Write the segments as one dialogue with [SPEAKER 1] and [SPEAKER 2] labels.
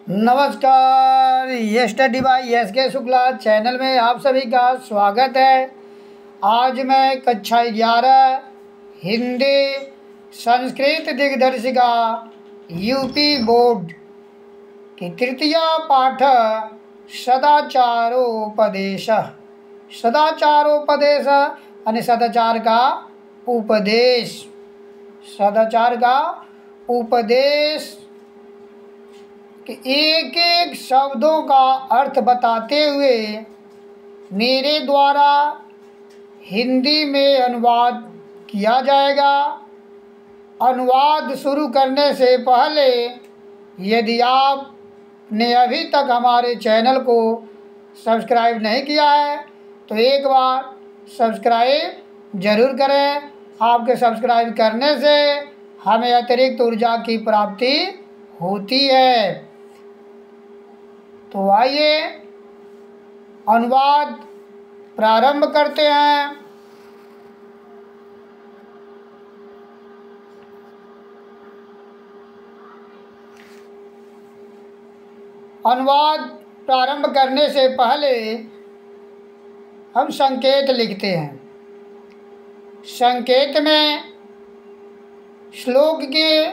[SPEAKER 1] नमस्कार। ये study bye SK. Shukla channel में आप सभी का स्वागत है। आज मैं कक्षा 11 हिंदी संस्कृत दिग्दर्शिका यूपी बोर्ड की तृतीय पाठ सदाचारोपदेश। सदाचारोपदेश यानी सदाचार का उपदेश। सदाचार का उपदेश कि एक एक शब्दों का अर्थ बताते हुए मेरे द्वारा हिंदी में अनुवाद किया जाएगा। अनुवाद शुरू करने से पहले यदि आपने अभी तक हमारे चैनल को सब्सक्राइब नहीं किया है तो एक बार सब्सक्राइब ज़रूर करें। आपके सब्सक्राइब करने से हमें अतिरिक्त ऊर्जा की प्राप्ति होती है। तो आइए अनुवाद प्रारंभ करते हैं। अनुवाद प्रारंभ करने से पहले हम संकेत लिखते हैं। संकेत में श्लोक के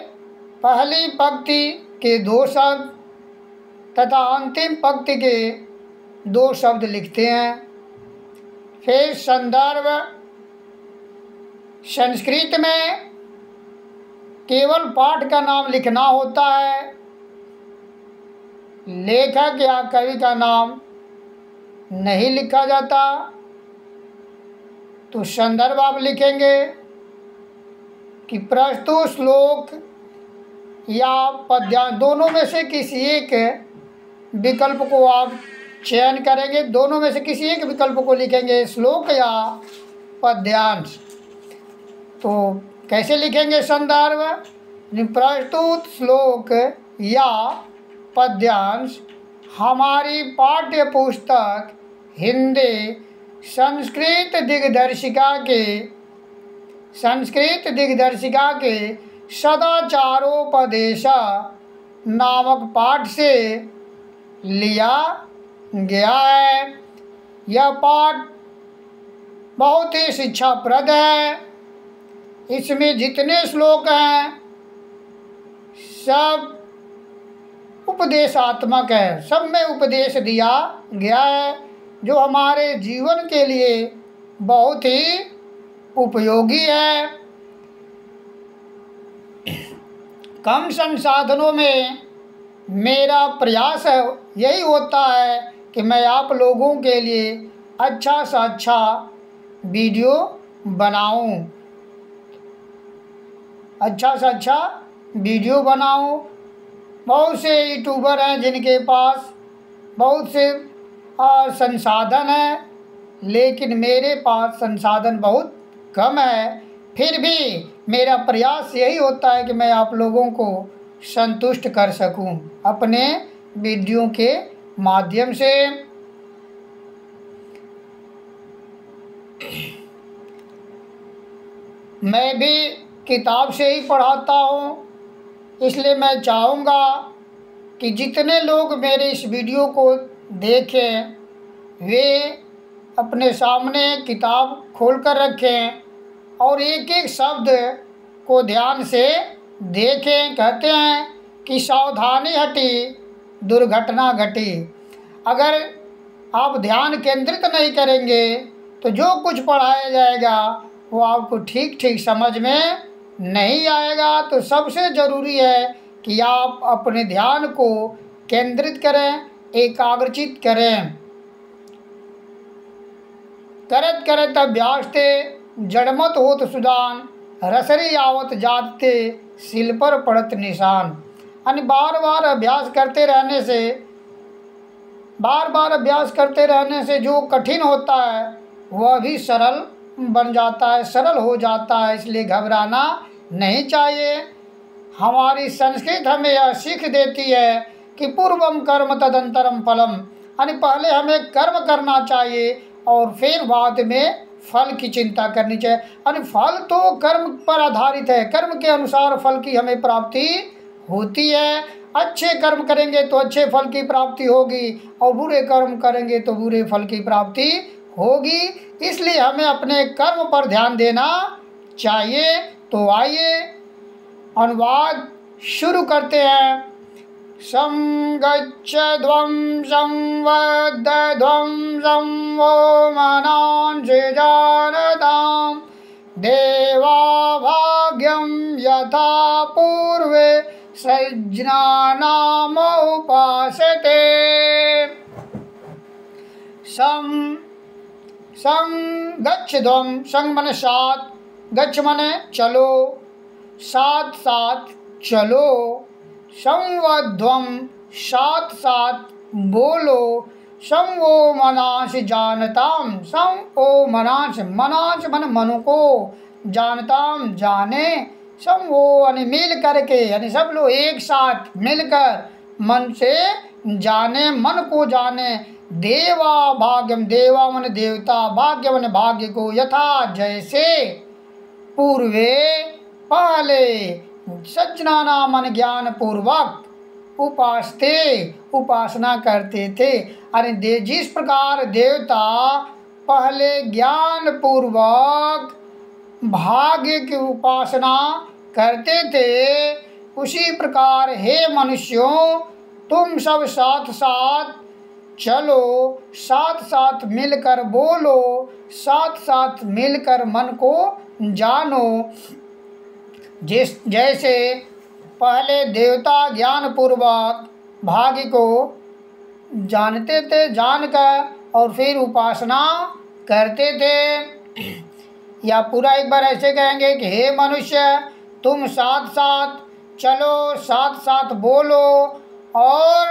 [SPEAKER 1] पहली पंक्ति के 2 शब्द तथा अंतिम पंक्ति के 2 शब्द लिखते हैं। फिर संदर्भ। संस्कृत में केवल पाठ का नाम लिखना होता है, लेखक या कवि का नाम नहीं लिखा जाता। तो संदर्भ आप लिखेंगे कि प्रस्तुत श्लोक या पद्यांश दोनों में से किसी एक विकल्प को आप चयन करेंगे। दोनों में से किसी एक विकल्प को लिखेंगे, श्लोक या पद्यांश। तो कैसे लिखेंगे संदर्भ? प्रस्तुत श्लोक या पद्यांश हमारी पाठ्य पुस्तक हिंदी संस्कृत दिग्दर्शिका के सदाचारोपदेश नामक पाठ से लिया गया है। यह पाठ बहुत ही शिक्षाप्रद है। इसमें जितने श्लोक हैं सब उपदेशात्मक है। सब में उपदेश दिया गया है जो हमारे जीवन के लिए बहुत ही उपयोगी है। कम संसाधनों में मेरा प्रयास यही होता है कि मैं आप लोगों के लिए अच्छा से अच्छा वीडियो बनाऊं। बहुत से यूट्यूबर हैं जिनके पास बहुत से संसाधन हैं, लेकिन मेरे पास संसाधन बहुत कम है। फिर भी मेरा प्रयास यही होता है कि मैं आप लोगों को संतुष्ट कर सकूं अपने वीडियो के माध्यम से। मैं भी किताब से ही पढ़ाता हूं, इसलिए मैं चाहूँगा कि जितने लोग मेरे इस वीडियो को देखें वे अपने सामने किताब खोलकर रखें और एक एक शब्द को ध्यान से देखें। कहते हैं कि सावधानी हटी दुर्घटना घटी। अगर आप ध्यान केंद्रित नहीं करेंगे तो जो कुछ पढ़ाया जाएगा वो आपको ठीक ठीक समझ में नहीं आएगा। तो सबसे ज़रूरी है कि आप अपने ध्यान को केंद्रित करें, एकाग्रचित करें। करत करत अभ्यासते जड़मत होत सुदान, रसरी आवत जाते सिल पर पड़त निशान। यानी बार बार अभ्यास करते रहने से जो कठिन होता है वह भी सरल बन जाता है, सरल हो जाता है। इसलिए घबराना नहीं चाहिए। हमारी संस्कृत हमें यह सीख देती है कि पूर्वम कर्म तदंतरम फलम, यानी पहले हमें कर्म करना चाहिए और फिर बाद में फल की चिंता करनी चाहिए। यानी फल तो कर्म पर आधारित है, कर्म के अनुसार फल की हमें प्राप्ति होती है। अच्छे कर्म करेंगे तो अच्छे फल की प्राप्ति होगी और बुरे कर्म करेंगे तो बुरे फल की प्राप्ति होगी। इसलिए हमें अपने कर्म पर ध्यान देना चाहिए। तो आइए अनुवाद शुरू करते हैं। संगच्छध्वं संवद्धध्वं संवो मनांसि जानतां देवा भाग्यं यथा पूर्वे सज्जनानामुपासते। संगच्छध्वं, संग माने साथ, गच्छ माने चलो, साथ साथ चलो, संवध्वं साथ साथ बोलो, संवो मनांसि जानताम, संवो मनांस, मनांस मन मनो को, जानताम जाने, संवो यानी मिल करके, यानी सब लोग एक साथ मिलकर मन से जाने, मन को जाने। देवा भाग्यम, देवा मन देवता, भाग्य मन भाग्य को, यथा जैसे, पूर्वे पहले, सज्जनाना मन ज्ञान पूर्वक, उपासते उपासना करते थे। अरे जिस प्रकार देवता पहले ज्ञान पूर्वक भाग्य की उपासना करते थे, उसी प्रकार हे मनुष्यों तुम सब साथ साथ चलो, साथ साथ मिलकर बोलो, साथ साथ मिलकर मन को जानो। जैसे पहले देवता ज्ञान पूर्वक भाग्य को जानते थे, जानकर और फिर उपासना करते थे। या पूरा एक बार ऐसे कहेंगे कि हे मनुष्य तुम साथ साथ चलो, साथ साथ बोलो और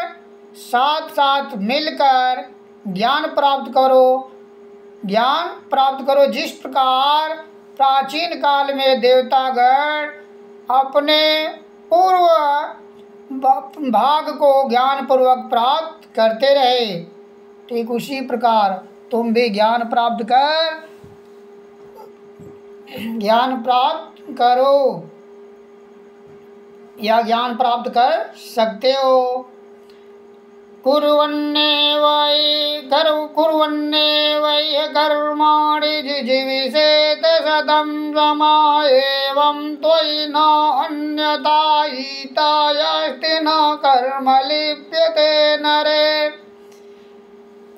[SPEAKER 1] साथ साथ मिलकर ज्ञान प्राप्त करो, ज्ञान प्राप्त करो। जिस प्रकार प्राचीन काल में देवतागण अपने पूर्व भाग को ज्ञान पूर्वक प्राप्त करते रहे, ठीक उसी प्रकार तुम भी ज्ञान प्राप्त करो या ज्ञान प्राप्त कर सकते हो। कुर्वन्नेव कर्माणि जिजीविषेत शतं समाएवं त्वयि न अन्यथा हितायस्ति न कर्म लिप्यते नरे।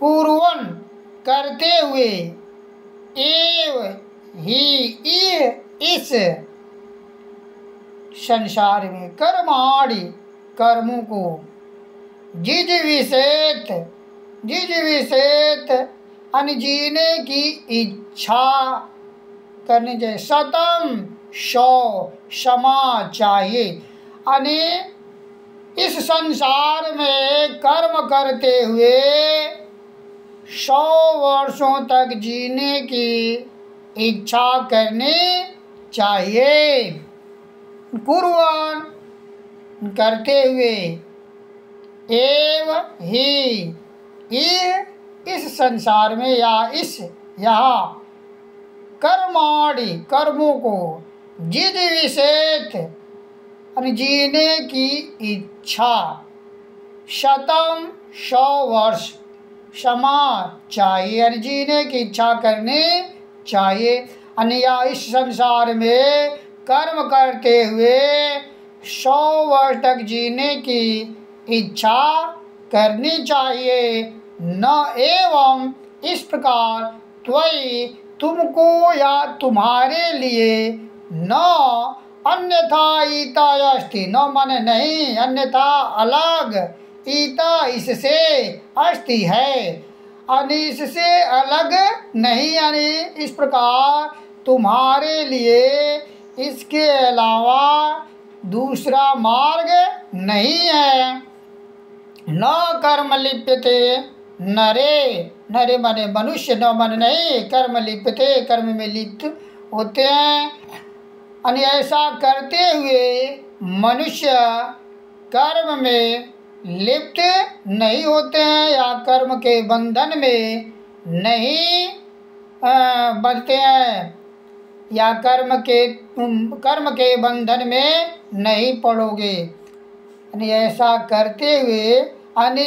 [SPEAKER 1] कुर्वन् करते हुए, एव ही इस संसार में, कर्माणि कर्मों को, जिजीविषेत यानी जीने की इच्छा करनी चाहिए। शतम 100 क्षमा चाहिए, यानी इस संसार में कर्म करते हुए 100 वर्षों तक जीने की इच्छा करनी चाहिए। कुर्वन् करते हुए, एव ही इस संसार में या इस यहाँ, कर्माणि कर्मों को, जिजीविषेत यानी जीने की इच्छा, शतम 100 वर्ष, क्षमा चाहिए यानी जीने की इच्छा करनी चाहिए। या इस संसार में कर्म करते हुए 100 वर्ष तक जीने की इच्छा करनी चाहिए। न एवं इस प्रकार, त्वयि तुमको या तुम्हारे लिए, न अन्यथा ईता अस्ति, न माने नहीं, अन्यथा अलग, ईता इससे, अस्ति है यानी इससे अलग नहीं, यानी इस प्रकार तुम्हारे लिए इसके अलावा दूसरा मार्ग नहीं है। न कर्म लिप्यते नरे, नरे माने मनुष्य, न मन नहीं, कर्म लिप्यते कर्म में लिप्त होते हैं। यानी ऐसा करते हुए मनुष्य कर्म में लिप्त नहीं होते हैं या कर्म के बंधन में नहीं बंधते हैं या कर्म के बंधन में नहीं पड़ोगे। यानी ऐसा करते हुए यानी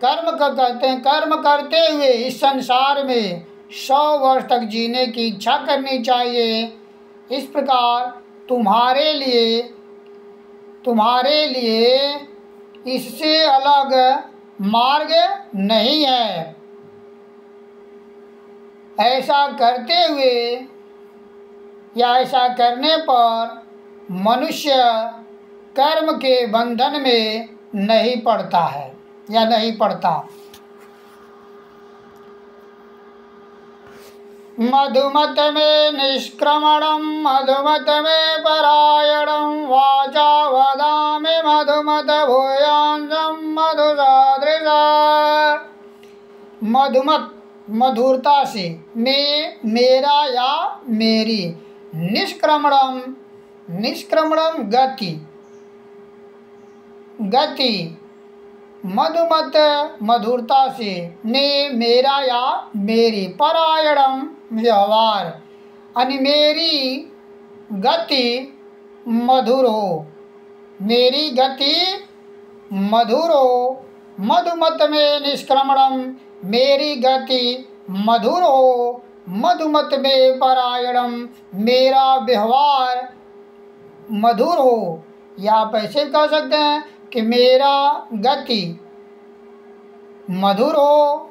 [SPEAKER 1] कर्म करते हुए इस संसार में 100 वर्ष तक जीने की इच्छा करनी चाहिए। इस प्रकार तुम्हारे लिए इससे अलग मार्ग नहीं है। ऐसा करते हुए या ऐसा करने पर मनुष्य कर्म के बंधन में नहीं पड़ता है या नहीं पड़ता। मधुमत में निष्क्रमणम मधुमत में परायणम वाचा वदामि मधुमत भूयांसम मधुसादृशा। मधुमत मधुरता से, में मेरा या मेरी, निष्क्रमणम गति मधुमत मधुरता से, में मेरा या मेरी, परायणम व्यवहार यानी मेरी गति मधुर हो, मेरी गति मधुर हो। मधुमत में निष्क्रमणम मेरी गति मधुर हो, मधुमत में परायणम मेरा व्यवहार मधुर हो। या आप ऐसे कह सकते हैं कि मेरा गति मधुर हो,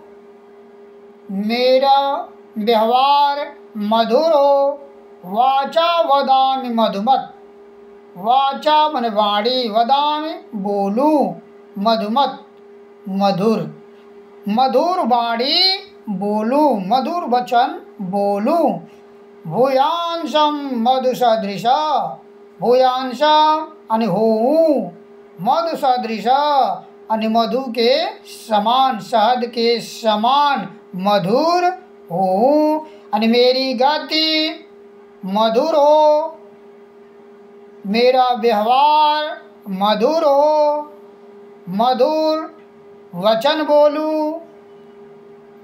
[SPEAKER 1] मेरा व्यवहार मधुर हो। वाचा वदामि मधुमत, वाचा माने वाणी, वदामि बोलूं, मधुमत मधुर, मधुर वाणी बोलूं, मधुर वचन बोलूं। भूयांशम मधु सदृश, भूयांशम यानी होऊं, मधु सदृश यानी मधु के समान, शहद के समान मधुर होऊं। यानी मेरी गति मधुर हो, मेरा व्यवहार मधुर हो, मधुर वचन बोलूं,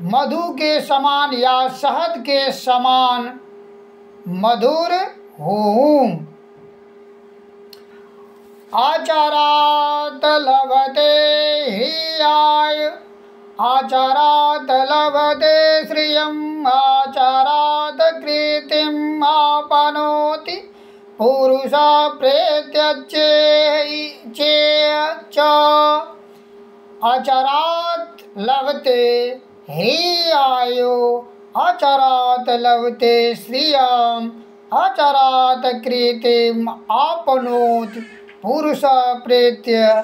[SPEAKER 1] मधु के समान या शहद के समान मधुर होऊं। आचारात् लभते ह्रियाय, आचारात् लभते श्रियम्, आचारात् कीर्तिम् आपनोति पुरुषः प्रेत्यच्च। आचारात् लभते ह्रियायो, आचारात् लभते श्रियम्, आचारात् कीर्तिम् आपनोति पुरुषः प्रेत्य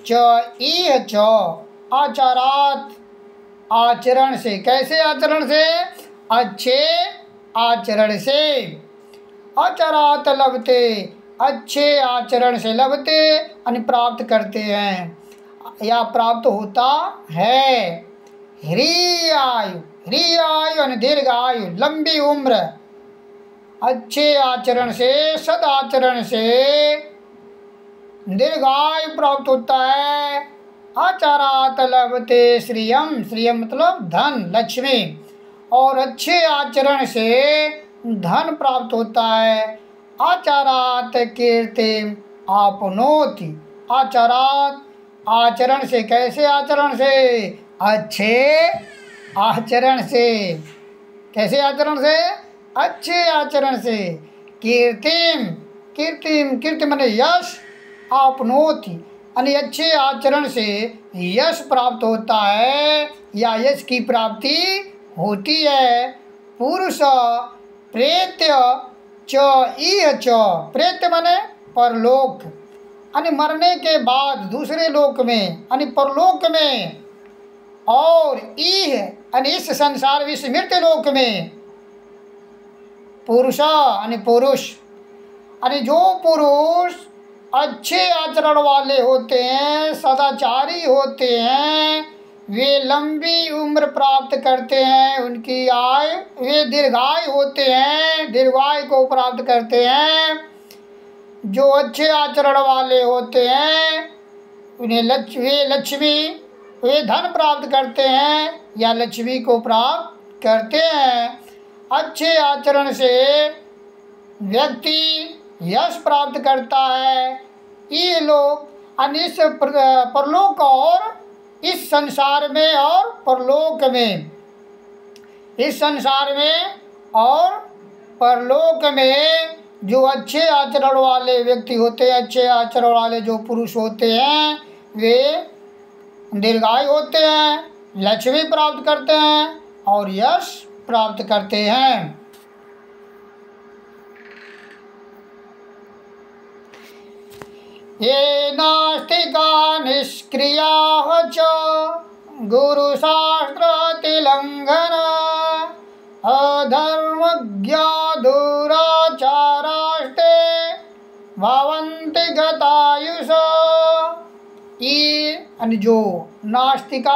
[SPEAKER 1] च इह च। आचारात् आचरण से, कैसे आचरण से? अच्छे आचरण से। आचारात् लभते अच्छे आचरण से, लभते यानी प्राप्त करते हैं या प्राप्त होता है। ह्रियायु, ह्रियायु यानी दीर्घायु, लंबी उम्र। अच्छे आचरण से, सदाचरण से दीर्घायु प्राप्त होता है। आचारात् लभते श्रियम, श्रियम मतलब धन, लक्ष्मी। और अच्छे आचरण से धन प्राप्त होता है। आचारात् कीर्तिम् आपनोति, आचारात् आचरण से, कैसे आचरण से? अच्छे आचरण से। कैसे आचरण से? अच्छे आचरण से। कीर्तिम, कीर्तिम, कीर्ति माने यश, आपनोति यानी अच्छे आचरण से यश प्राप्त होता है या यश की प्राप्ति होती है। पुरुष प्रेत्य च इह च, प्रेत्य माने परलोक यानी मरने के बाद दूसरे लोक में यानी परलोक में, और इह यानी इस संसार विश्व मृत्यु लोक में। पुरुष यानी पुरुष, यानी जो पुरुष अच्छे आचरण वाले होते हैं, सदाचारी होते हैं, वे लंबी उम्र प्राप्त करते हैं। उनकी आयु, वे दीर्घायु होते हैं, दीर्घायु को प्राप्त करते हैं। जो अच्छे आचरण वाले होते हैं उन्हें वे धन प्राप्त करते हैं या लक्ष्मी को प्राप्त करते हैं। अच्छे आचरण से व्यक्ति यश प्राप्त करता है। ये लोग अन्य इस परलोक और इस संसार में और परलोक में, इस संसार में और परलोक में जो अच्छे आचरण वाले व्यक्ति होते हैं, अच्छे आचरण वाले जो पुरुष होते हैं, वे दीर्घायु होते हैं, लक्ष्मी प्राप्त करते हैं और यश प्राप्त करते हैं। ये नास्तिका निष्क्रियाः च गुरुशास्त्रातिलङ्घन अधर्मज्ञा दुराचारास्ते भवन्ति गतायुषा। ये जो नास्तिक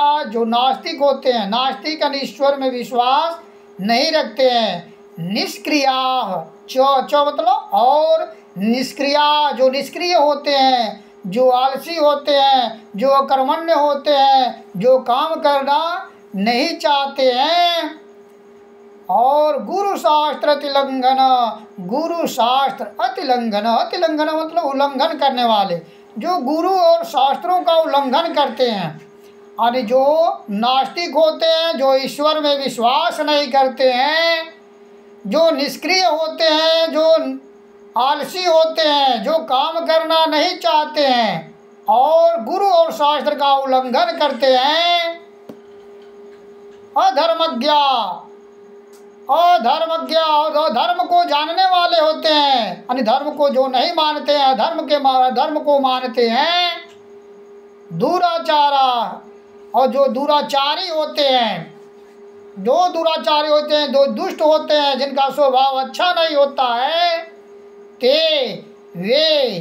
[SPEAKER 1] होते हैं, नास्तिक ईश्वर में विश्वास नहीं रखते हैं, निष्क्रिया च मतलब और निष्क्रिया, जो निष्क्रिय होते हैं, जो आलसी होते हैं, जो अकर्मण्य होते हैं, जो काम करना नहीं चाहते हैं, और गुरु शास्त्र अतिलंघन, गुरु शास्त्र अतिलंघन, अतिलंघन मतलब उल्लंघन करने वाले, जो गुरु और शास्त्रों का उल्लंघन करते हैं। और जो नास्तिक होते हैं, जो ईश्वर में विश्वास नहीं करते हैं, जो निष्क्रिय होते हैं, जो आलसी होते हैं, जो काम करना नहीं चाहते हैं और गुरु और शास्त्र का उल्लंघन करते हैं, अधर्मज्ञा और धर्म को जानने वाले होते हैं, यानी धर्म को जो नहीं मानते हैं, धर्म को मानते हैं, दुराचारा और जो दुराचारी होते हैं, जो दुराचारी होते हैं, जो दुष्ट होते हैं, जिनका स्वभाव अच्छा नहीं होता है, ते वे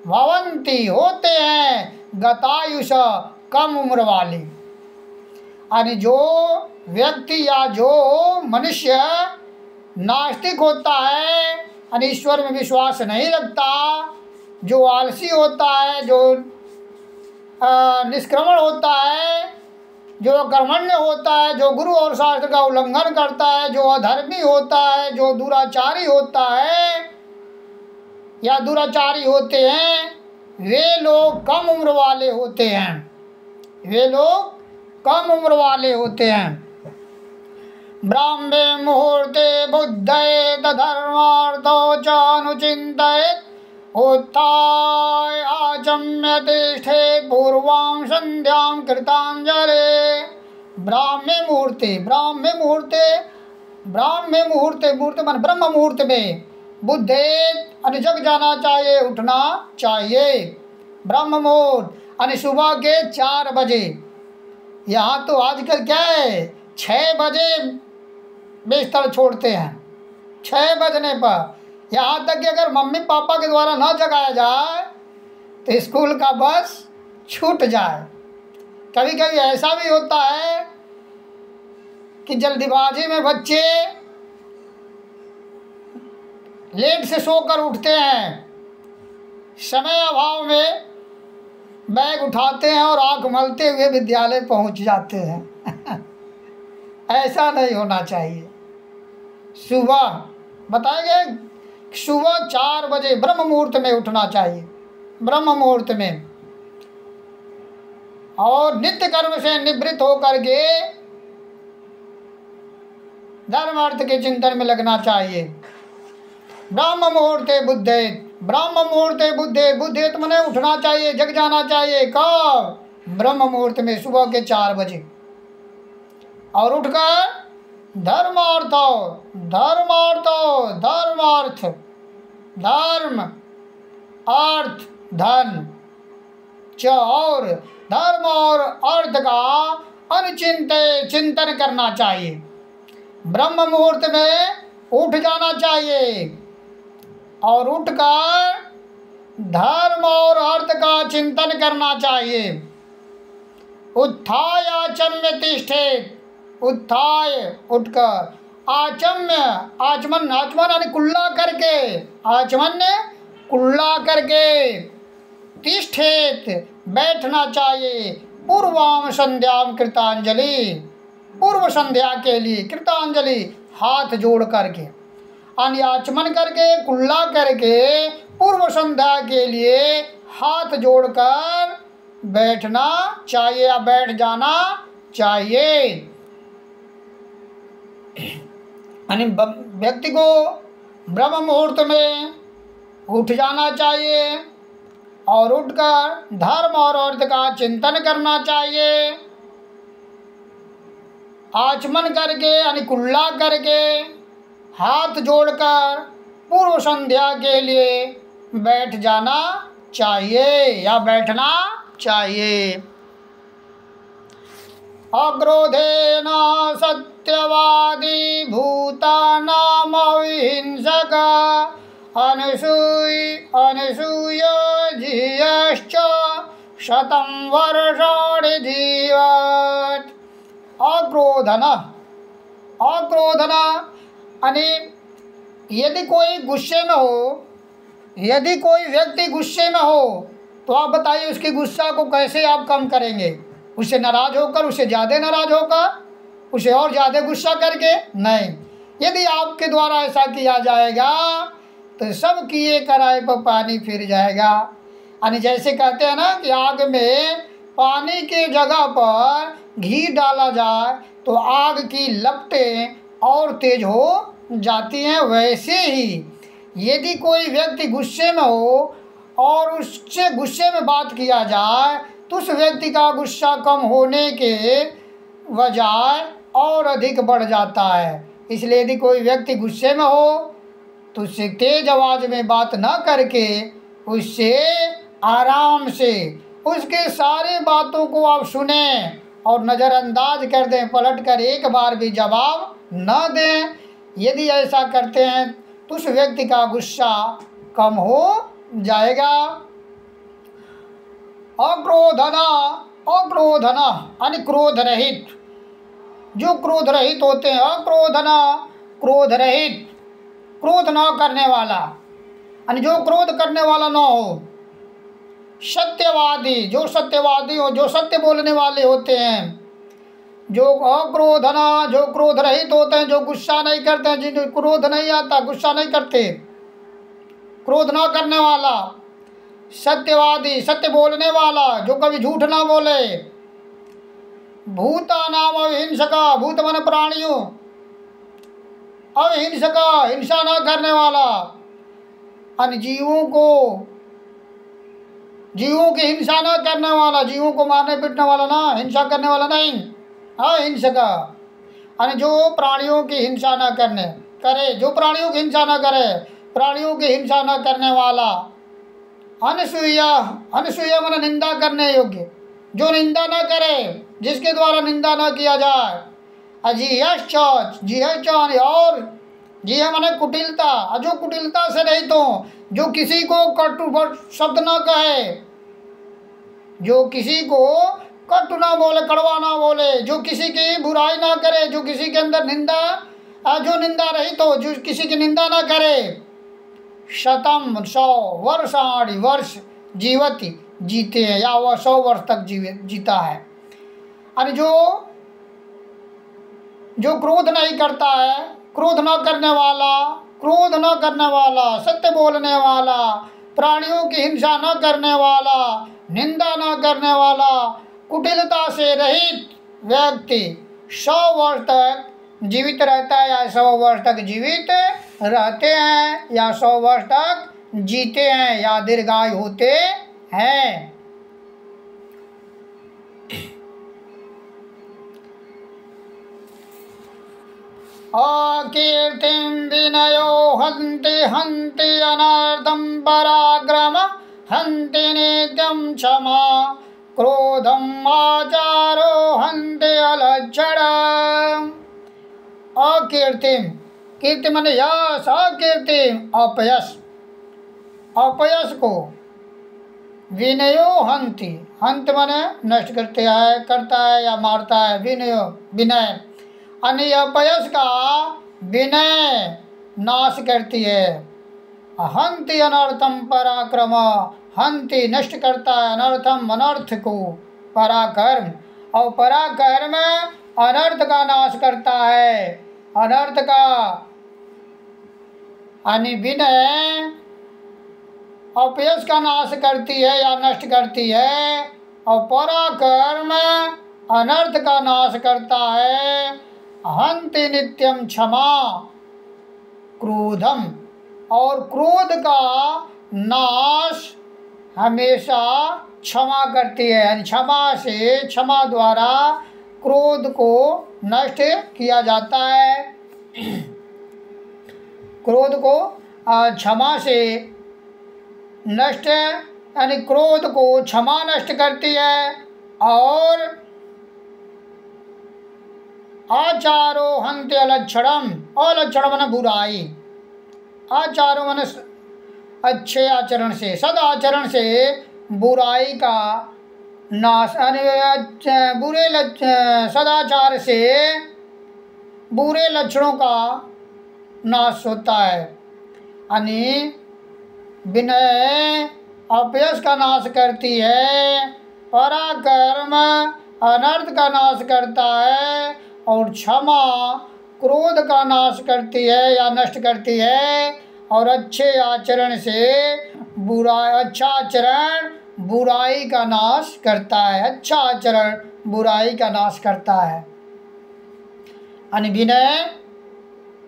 [SPEAKER 1] भवंती होते हैं गतायुष कम उम्र वाले। यानी जो व्यक्ति या जो मनुष्य नास्तिक होता है, यानी ईश्वर में विश्वास नहीं रखता, जो आलसी होता है, जो निष्क्रमण होता है, जो कर्मण्य होता है, जो गुरु और शास्त्र का उल्लंघन करता है, जो अधर्मी होता है, जो दुराचारी होता है या दुराचारी होते हैं, वे लोग कम उम्र वाले होते हैं, वे लोग कम उम्र वाले होते हैं। ब्राह्मे मुहूर्ते बुद्धयेत धर्मार्थो च अनुचिन्तयेत् उत्थाय आचम्य तिष्ठेत् पूर्वां संध्यां कृतांजलि। ब्राह्मे मुहूर्ते मान ब्रह्म मुहूर्त में, बुद्धेत यानी जग जाना चाहिए, उठना चाहिए। ब्रह्म मुहूर्त यानी सुबह के 4 बजे। यहाँ तो आजकल क्या है, 6 बजे बिस्तर छोड़ते हैं, 6 बजने पर। यहाँ तक कि अगर मम्मी पापा के द्वारा ना जगाया जाए तो स्कूल का बस छूट जाए। कभी कभी ऐसा भी होता है कि जल्दीबाजी में बच्चे लेट से सोकर उठते हैं, समय अभाव में बैग उठाते हैं और आँख मलते हुए विद्यालय पहुंच जाते हैं। ऐसा नहीं होना चाहिए। सुबह बताए गए, सुबह 4 बजे ब्रह्म मुहूर्त में उठना चाहिए, ब्रह्म मुहूर्त में, और नित्य कर्म से निवृत्त होकर के धर्म अर्थ के चिंतन में लगना चाहिए। ब्रह्म मुहूर्ते बुद्धेत, ब्रह्म मुहूर्ते बुद्धेत मने उठना चाहिए, जग जाना चाहिए। कब? ब्रह्म मुहूर्त में, सुबह के 4 बजे। और उठकर धर्म अर्थ धन च, और धर्म और अर्थ का चिंतन करना चाहिए। ब्रह्म मुहूर्त में उठ जाना चाहिए और उठकर धर्म और अर्थ का चिंतन करना चाहिए। उत्थाय आचम्य तिष्ठेत्, उत्थाय उठकर, आचमन यानी कुल्ला करके, आचमन्य कुल्ला करके, तिष्ठेत् बैठना चाहिए। पूर्वाम संध्याम कृतांजलि, पूर्व संध्या के लिए कृतांजलि हाथ जोड़ करके, यानी आचमन करके, कुल्ला करके पूर्व संध्या के लिए हाथ जोड़कर बैठना चाहिए या बैठ जाना चाहिए। यानी व्यक्ति को ब्रह्म मुहूर्त में उठ जाना चाहिए और उठकर धर्म और अर्थ का चिंतन करना चाहिए। आचमन करके यानी कुल्ला करके हाथ जोड़कर पूर्व संध्या के लिए बैठ जाना चाहिए या बैठना चाहिए। अक्रोधेन सत्यवादी भूतानाम अहिंसक अनसूय जियश्च शतं वर्षाणि जीवत्। अक्रोधन यानी यदि कोई गुस्से में हो, यदि कोई व्यक्ति गुस्से में हो तो आप बताइए उसकी गुस्सा को कैसे आप कम करेंगे? उससे नाराज होकर, उससे ज़्यादा नाराज होकर, उसे और ज़्यादा गुस्सा करके? नहीं। यदि आपके द्वारा ऐसा किया जाएगा तो सब किए कराए पर पानी फिर जाएगा। यानी जैसे कहते हैं ना कि आग में पानी के जगह पर घी डाला जाए तो आग की लपटें और तेज हो जाती हैं, वैसे ही यदि कोई व्यक्ति गुस्से में हो और उससे गुस्से में बात किया जाए तो उस व्यक्ति का गुस्सा कम होने के बजाय और अधिक बढ़ जाता है। इसलिए यदि कोई व्यक्ति गुस्से में हो तो उससे तेज आवाज़ में बात न करके उससे आराम से उसके सारे बातों को आप सुने और नज़रअंदाज कर दें, पलट कर एक बार भी जवाब न दें। यदि ऐसा करते हैं तो उस व्यक्ति का गुस्सा कम हो जाएगा। अक्रोधना यानी क्रोध रहित, जो क्रोध रहित होते हैं। अक्रोधना क्रोध रहित, क्रोध न करने वाला, यानी जो क्रोध करने वाला न हो। सत्यवादी, जो सत्यवादी हो, जो सत्य बोलने वाले होते हैं। जो अक्रोधना, जो क्रोध रहित होते हैं, जो गुस्सा नहीं करते हैं, जिनको क्रोध नहीं आता, गुस्सा नहीं करते, क्रोध ना करने वाला। सत्यवादी, सत्य बोलने वाला, जो कभी झूठ ना बोले। भूता नाम अहिंसका, भूत मन प्राणियों, अहिंसका हिंसा ना करने वाला, अन्य जीवों की हिंसा ना करने वाला, जीवों को मारने पीटने वाला ना, हिंसा करने वाला नहीं। अहिंसका यानी जो प्राणियों की हिंसा ना करे, जो प्राणियों की हिंसा ना करे, प्राणियों की हिंसा न करने वाला। अनसूया मन निंदा करने योग्य, जो निंदा न करे, जिसके द्वारा निंदा न किया जाए। अजिहश्च, और जिह माने कुटिलता, जो कुटिलता से रहित हो, जो किसी को कटु शब्द न कहे, जो किसी को कटु ना बोले, कड़वा ना बोले, जो किसी की बुराई ना करे, जो किसी के अंदर निंदा, जो निंदा रहित हो, जो किसी की निंदा ना करे। शतम 100 वर्षाणि वर्ष जीवति जीते हैं, या वह 100 वर्ष तक जीता है। यानी जो क्रोध नहीं करता है, क्रोध न करने वाला, सत्य बोलने वाला, प्राणियों की हिंसा न करने वाला, निंदा न करने वाला, कुटिलता से रहित व्यक्ति 100 वर्ष तक जीवित रहता है, या 100 वर्ष तक जीवित रहते हैं, या 100 वर्ष तक जीते हैं, या दीर्घायु होते हैं। अकीर्तिं विनयो हन्ति अनर्थं पराक्रम हन्ति नित्यं क्षमा क्रोधम् आचारो हन्ति अलज्जडम्। अकीर्तिम, कीर्ति माने यश, अकीर्तिम अपयश, अपयश को। विनयो हन्ति, हंत माने नष्ट करता है या मारता है। विनय अन्य अपयश का विनय नाश करती है। हंति अनर्थम पराक्रम, हंति नष्ट करता है, अनर्थम अनर्थ को, पराक्रम, और पराक्रम अनर्थ का नाश करता है। अनर्थ का यानी विनय अपयश का नाश करती है या नष्ट करती है, और पराक्रम अनर्थ का नाश करता है। हन्ति नित्यम क्षमा क्रोधम, और क्रोध का नाश हमेशा क्षमा करती है, यानी क्षमा से, क्षमा द्वारा क्रोध को नष्ट किया जाता है। क्रोध को क्षमा से नष्ट, यानी क्रोध को क्षमा नष्ट करती है। और आचारो हन्ति अलक्षणम, अलक्षण मन बुराई, आचारो मन अच्छे आचरण से, सदाचरण से बुराई का नाश, बुरे सदाचार से बुरे लक्षणों का नाश होता है। यानी विनय अपयश का नाश करती है, पराक्रम अनर्थ का नाश करता है, और क्षमा क्रोध का नाश करती है या नष्ट करती है। और अच्छे आचरण से अच्छा आचरण बुराई का नाश करता है, अच्छा आचरण बुराई का नाश करता है। यानी विनय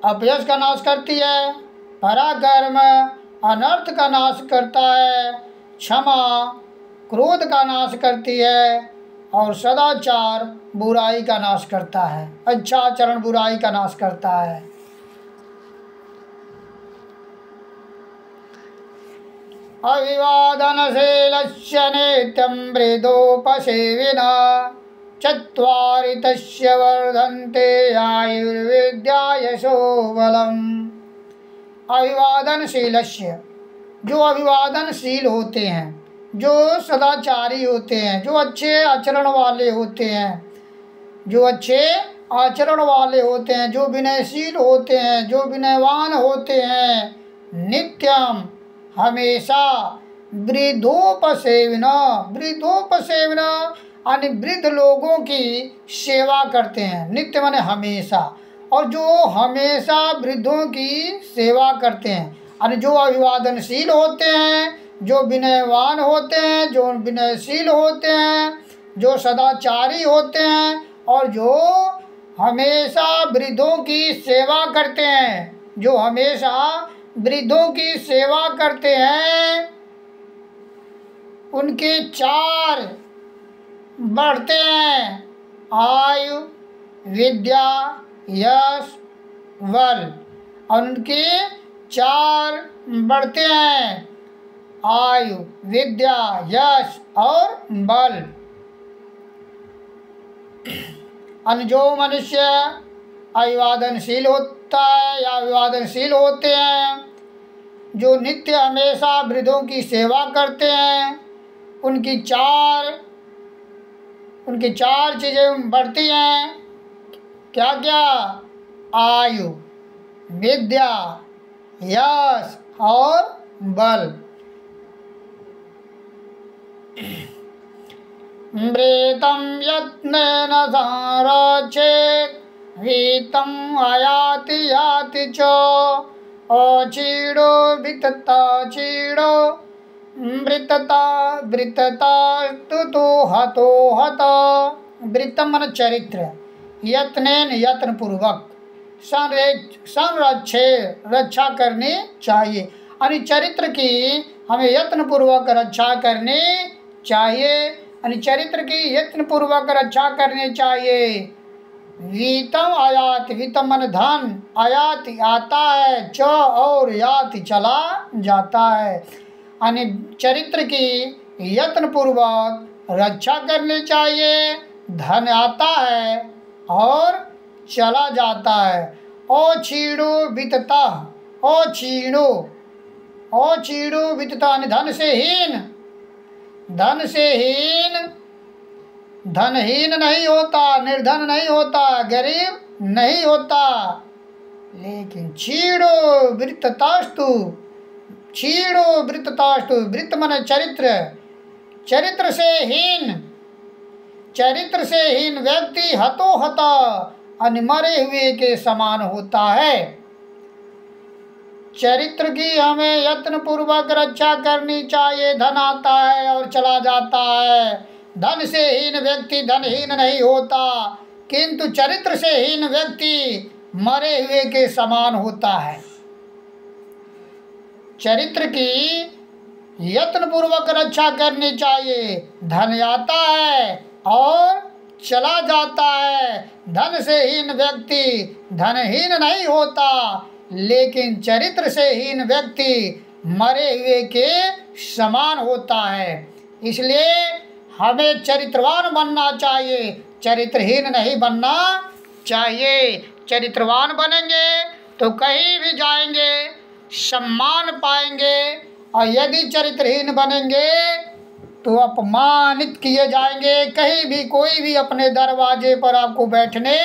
[SPEAKER 1] अपयश का नाश करती है, पराक्रम अनर्थ का नाश करता है, क्षमा क्रोध का नाश करती है, और सदाचार बुराई का नाश करता है, अच्छा आचरण बुराई का नाश करता है। अविवादनशीलस्य नित्यं मृदोपसेविनः चत्वारि तस्य वर्धन्ते आयुर्विद्या यशो बलम्। अविवादनशीलस्य, जो अभिवादनशील होते हैं, जो सदाचारी होते हैं, जो अच्छे आचरण वाले होते हैं, जो अच्छे आचरण वाले होते हैं, जो विनयशील होते हैं, जो विनयवान होते हैं, नित्यम हमेशा, वृद्धोपसेविन, वृद्धोपसेविन यानी वृद्ध लोगों की सेवा करते हैं, नित्य माने हमेशा, और जो हमेशा वृद्धों की सेवा करते हैं, यानी जो अभिवादनशील होते हैं, जो विनयवान होते हैं, जो विनयशील होते हैं, जो सदाचारी होते हैं, और जो हमेशा वृद्धों की सेवा करते हैं, जो हमेशा वृद्धों की सेवा करते हैं, उनके 4 बढ़ते हैं, आयु विद्या यश बल, और उनके 4 बढ़ते हैं, आयु विद्या यश और बल। जो मनुष्य अभिवादनशील होता है या अभिवादनशील होते हैं, जो नित्य हमेशा वृद्धों की सेवा करते हैं, उनकी 4 चीज़ें बढ़ती हैं। क्या क्या? आयु विद्या यश और बल। मृतं यत्नेन संरक्षेत् वीतं अयाति याति च अचीडो वितता चीडो वृतता वृतता स्तुतो हतो हत। वृत्तम मन चरित्र, यत्नेन यत्न पूर्वक संरक्षे रक्षा करनी चाहिए, यानी चरित्र की हमें यत्न पूर्वक रक्षा करनी चाहिए, यानी चरित्र की यत्न पूर्वक रक्षा करनी चाहिए। वीतम आयाति, वीतम मन धन, आयाति आता है, च और याति चला जाता है, यानी चरित्र की यत्न पूर्वक रक्षा करनी चाहिए। धन आता है और चला जाता है। अछीणो वितता, अछीणो अछीणो वितता यानी धन से हीन, धन से हीन, धनहीन नहीं होता, निर्धन नहीं होता, गरीब नहीं होता, लेकिन क्षीणो वृत्ततास्तु, क्षीणो वृत्ततास्तु, वृत्त माने चरित्र, चरित्र से हीन, चरित्र से हीन व्यक्ति हतो हता मरे हुए के समान होता है। चरित्र की हमें यत्न पूर्वक रक्षा करनी चाहिए। धन आता है और चला जाता है। धन से हीन व्यक्ति धनहीन नहीं होता, किंतु चरित्र से हीन व्यक्ति मरे हुए के समान होता है। चरित्र की यत्न पूर्वक रक्षा करनी चाहिए। धन आता है और चला जाता है। धन से हीन व्यक्ति धनहीन नहीं होता, लेकिन चरित्र से हीन व्यक्ति मरे हुए के समान होता है। इसलिए हमें चरित्रवान बनना चाहिए, चरित्रहीन नहीं बनना चाहिए। चरित्रवान बनेंगे तो कहीं भी जाएंगे सम्मान पाएंगे, और यदि चरित्रहीन बनेंगे तो अपमानित किए जाएंगे। कहीं भी कोई भी अपने दरवाजे पर आपको बैठने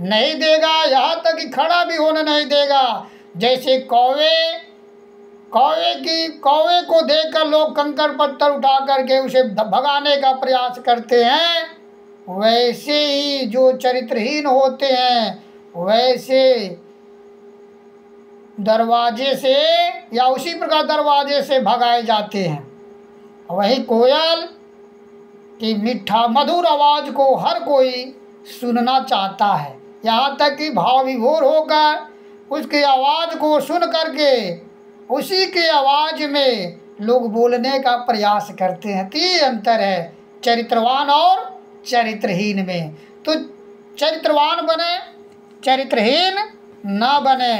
[SPEAKER 1] नहीं देगा, यहाँ तक कि खड़ा भी होने नहीं देगा। जैसे कौवे को देखकर लोग कंकड़ पत्थर उठा करके उसे भगाने का प्रयास करते हैं, वैसे ही जो चरित्रहीन होते हैं वैसे दरवाजे से या उसी प्रकार दरवाजे से भगाए जाते हैं। वही कोयल की मीठा मधुर आवाज़ को हर कोई सुनना चाहता है, यहाँ तक कि भाव विभोर होकर उसकी आवाज़ को सुन करके उसी की आवाज़ में लोग बोलने का प्रयास करते हैं। तो ये अंतर है चरित्रवान और चरित्रहीन में। तो चरित्रवान बने, चरित्रहीन ना बने।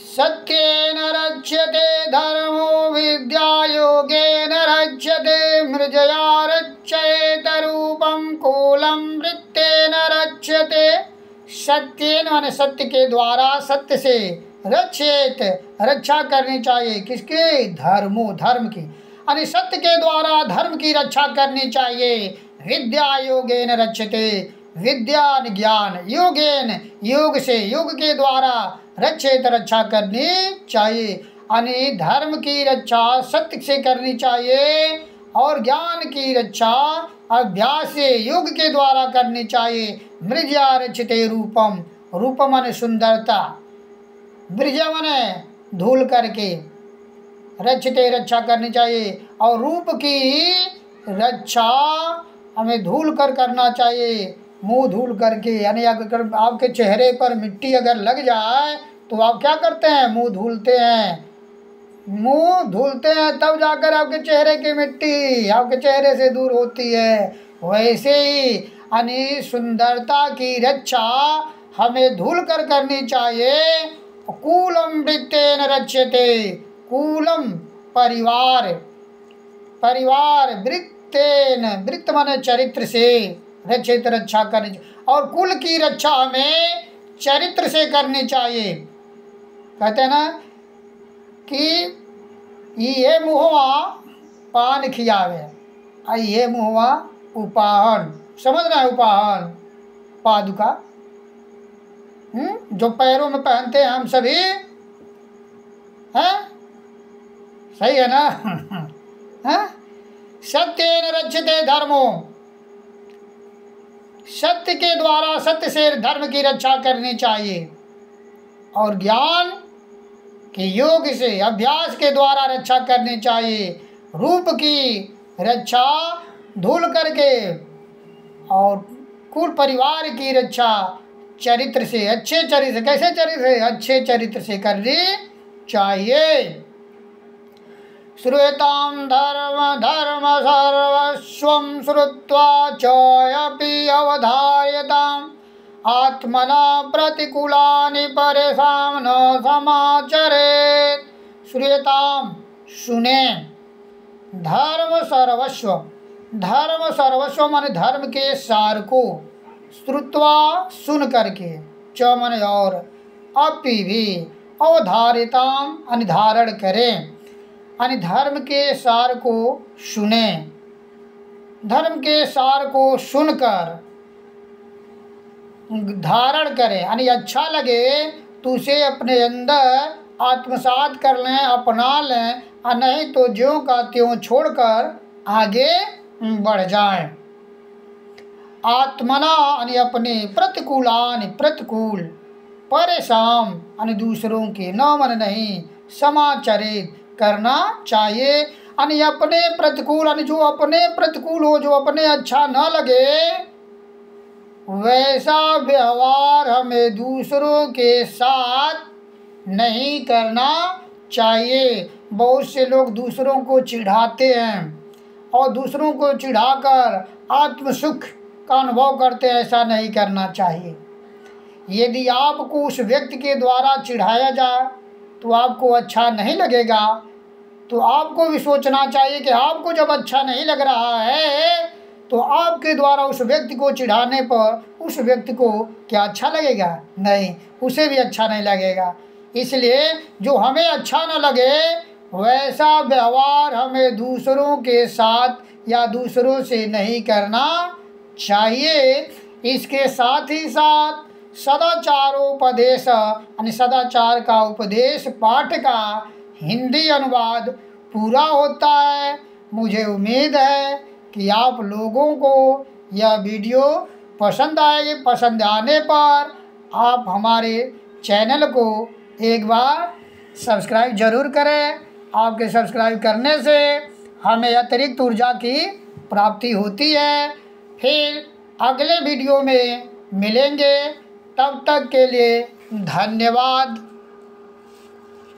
[SPEAKER 1] सत्येन रच्यते धर्मो विद्यायोगेन रच्यते मृजया रच्येत रूपम कूलम वृत्तेन रच्यते। सत्येन माने सत्य के द्वारा, सत्य से रच्येत रक्षा करनी चाहिए। किसके? धर्मो, धर्म की, यानी सत्य के द्वारा धर्म की रक्षा करनी चाहिए। विद्या योगेन रच्यते, विद्या ज्ञान, योगेन योग से, योग के द्वारा रक्षित रक्षा करनी चाहिए। यानी धर्म की रक्षा सत्य से करनी चाहिए और ज्ञान की रक्षा अभ्यास से योग के द्वारा करनी चाहिए। मृज्या रचिते रूपम, रूपम माने सुंदरता, मृज्या माने धूल करके, रचिते रक्षा करनी चाहिए। और रूप की रक्षा हमें धूल कर करना चाहिए, मुंह धूल करके। यानी अगर आपके चेहरे पर मिट्टी अगर लग जाए तो आप क्या करते हैं? मुंह धुलते हैं, मुंह धुलते हैं, तब जाकर आपके चेहरे की मिट्टी आपके चेहरे से दूर होती है। वैसे ही यानी सुंदरता की रक्षा हमें धुल कर करनी चाहिए। कूलम वृत्तेन रच्यते, कूलम परिवार, परिवार वृत्तेन, वृत्त माने चरित्र से रक्षित रक्षा करनी, और कुल की रक्षा हमें चरित्र से करनी चाहिए। कहते हैं ना कि ये मुहवा पान खियावे, ये मुहवा उपाहन, समझ रहे हैं? उपाहन पादुका, जो पैरों में पहनते हैं हम सभी, हैं? सही है ना? हैं? सत्येन रक्षते धर्मो, सत्य के द्वारा, सत्य से धर्म की रक्षा करनी चाहिए। और ज्ञान के योग से, अभ्यास के द्वारा रक्षा करनी चाहिए। रूप की रक्षा धूल करके, और कुल परिवार की रक्षा चरित्र से, अच्छे चरित्र से। कैसे चरित्र से? अच्छे चरित्र से करनी चाहिए। श्रूयतां धर्म धर्म सर्वस्वं श्रुत्वा चोऽपि अवधार्यताम् आत्मना प्रतिकूलानि परेषां न समाचरेत्। श्रूयतां, सुने, धर्म सर्वस्व, धर्म सर्वस्व माने धर्म के सार को, श्रुत्वा सुन करके, च माने और, अपि भी, अवधारिताम अनुधारण करें, यानी धर्म के सार को सुने। धर्म के सार को सुनकर धारण करें, यानी अच्छा लगे तो उसे अपने अंदर आत्मसात कर लें, अपना लें, और नहीं तो ज्यों का त्यों छोड़कर आगे बढ़ जाएं। आत्मना यानी अपने प्रतिकूलानि प्रतिकूल, परेशान यानी दूसरों के न मन नहीं, समाचरित करना चाहिए यानी अपने प्रतिकूल यानी जो अपने प्रतिकूल हो, जो अपने अच्छा न लगे वैसा व्यवहार हमें दूसरों के साथ नहीं करना चाहिए। बहुत से लोग दूसरों को चिढ़ाते हैं और दूसरों को चिढ़ाकर आत्म सुख का अनुभव करते हैं, ऐसा नहीं करना चाहिए। यदि आपको उस व्यक्ति के द्वारा चिढ़ाया जाए तो आपको अच्छा नहीं लगेगा, तो आपको भी सोचना चाहिए कि आपको जब अच्छा नहीं लग रहा है तो आपके द्वारा उस व्यक्ति को चिढ़ाने पर उस व्यक्ति को क्या अच्छा लगेगा? नहीं, उसे भी अच्छा नहीं लगेगा। इसलिए जो हमें अच्छा न लगे वैसा व्यवहार हमें दूसरों के साथ या दूसरों से नहीं करना चाहिए। इसके साथ ही साथ सदाचारोपदेश यानी सदाचार का उपदेश पाठ का हिंदी अनुवाद पूरा होता है। मुझे उम्मीद है कि आप लोगों को यह वीडियो पसंद आएगी। पसंद आने पर आप हमारे चैनल को एक बार सब्सक्राइब ज़रूर करें। आपके सब्सक्राइब करने से हमें अतिरिक्त ऊर्जा की प्राप्ति होती है। फिर अगले वीडियो में मिलेंगे, तब तक के लिए धन्यवाद।